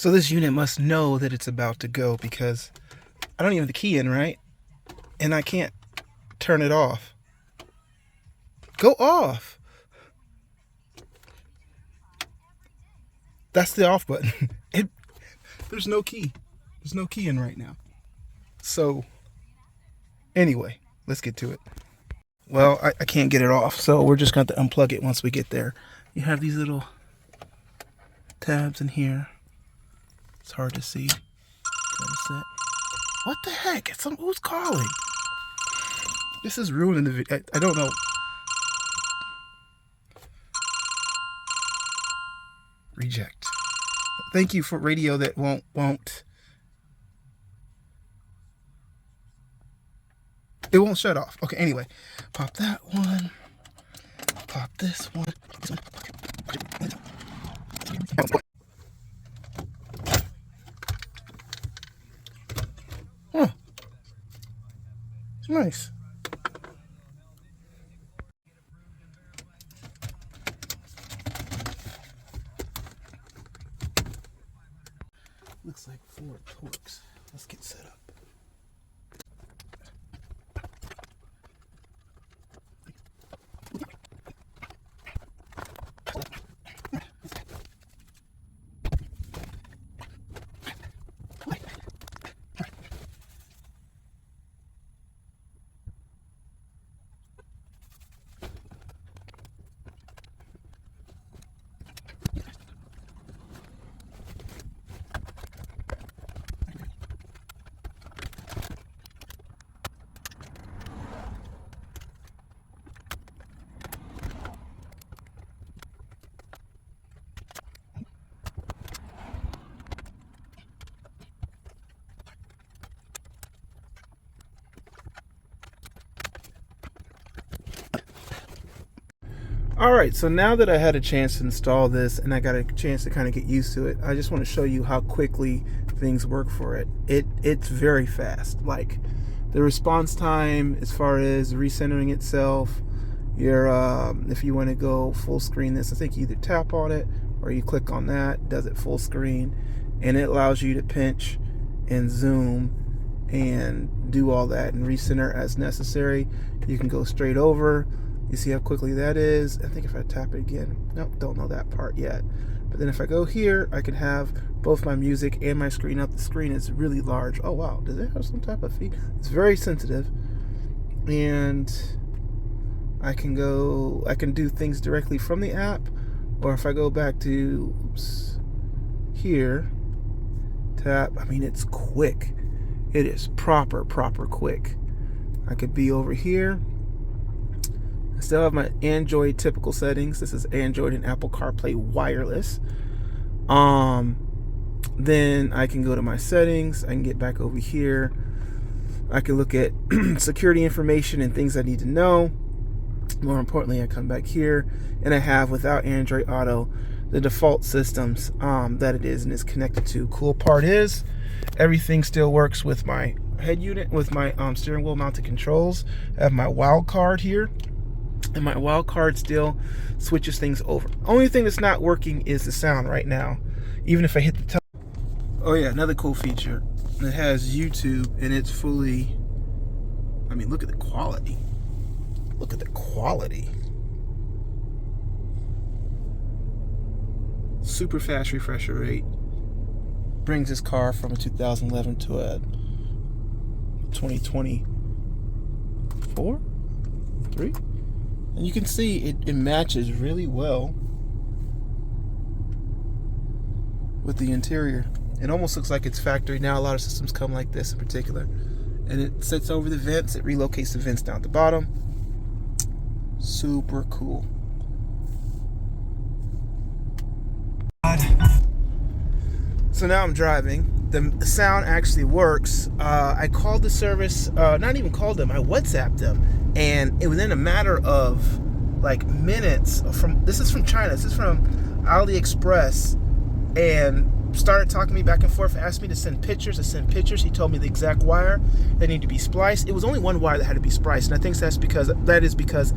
So this unit must know that it's about to go because I don't even have the key in, right? And I can't turn it off. Go off. That's the off button. There's no key. There's no key in right now. So anyway, let's get to it. Well, I can't get it off, so we're just going to unplug it once we get there. You have these little tabs in here. It's hard to see. What the heck? Who's calling? This is ruining the video. I don't know. Reject. Thank you for radio that won't. It won't shut off. Okay, anyway. Pop that one. Pop this one. Huh. Nice. Looks like 4 torques. Let's get set up. Alright, so now that I had a chance to install this and I got a chance to kind of get used to it, I just want to show you how quickly things work for it. It's very fast. Like the response time as far as recentering itself, if you want to go full screen this, I think you either tap on it or you click on that, does it full screen, and it allows you to pinch and zoom and do all that and recenter as necessary. You can go straight over. You see how quickly that is. I think if I tap it again, nope, don't know that part yet. But then if I go here, I can have both my music and my screen up. The screen is really large. Oh wow, does it have some type of feed? It's very sensitive. And I can do things directly from the app, or if I go back to, here, tap, I mean, it's quick. It is proper quick. I could be over here. I still have my Android typical settings. This is Android and Apple CarPlay wireless. Then I can go to my settings. I can get back over here. I can look at security information and things I need to know. More importantly, I come back here and I have, without Android Auto, the default systems that it is and is connected to. Cool part is everything still works with my head unit, with my steering wheel mounted controls. I have my wild card here, and my wild card still switches things over. Only thing that's not working is the sound right now, even if I hit the top. Oh yeah, another cool feature. It has YouTube and it's fully, I mean, look at the quality. Look at the quality. Super fast refresher rate. Brings this car from a 2011 to a 2024, 3. And you can see it matches really well with the interior. It almost looks like it's factory. Now a lot of systems come like this in particular. And it sits over the vents. It relocates the vents down at the bottom. Super cool. So now I'm driving. The sound actually works. I called the service, not even called them, I WhatsApped them. And it within a matter of like minutes this is from China, this is from ALIEXPRESS, and started talking to me back and forth, asked me to send pictures. I sent pictures. He told me the exact wire that needed to be spliced. It was only one wire that had to be spliced, and I think that is because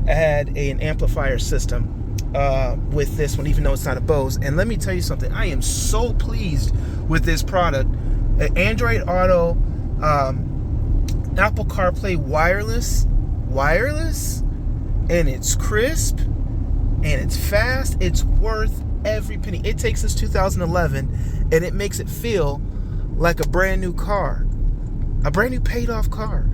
I had an amplifier system with this one, even though it's not a Bose. And let me tell you something, I am so pleased with this product. Android Auto, Apple CarPlay wireless, and it's crisp, and it's fast. It's worth every penny. It takes this 2011 and it makes it feel like a brand new car, a brand new paid off car.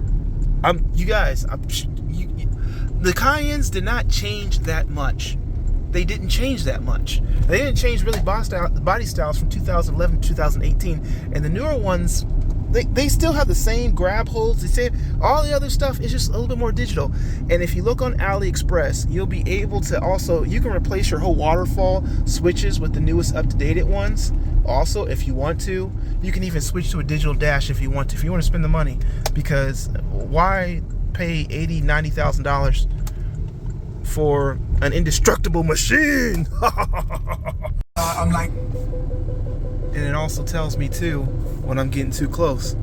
You guys, the Cayennes did not change that much. They didn't change that much. They didn't change really body styles from 2011 to 2018. And the newer ones, they still have the same grab holds. They say all the other stuff is just a little bit more digital. And if you look on AliExpress, you'll be able to also, you can replace your whole waterfall switches with the newest up-to-date ones. Also, if you want to, you can even switch to a digital dash if you want to spend the money. Because why pay $80,000, $90,000 for an indestructible machine? I'm like, and it also tells me too when I'm getting too close.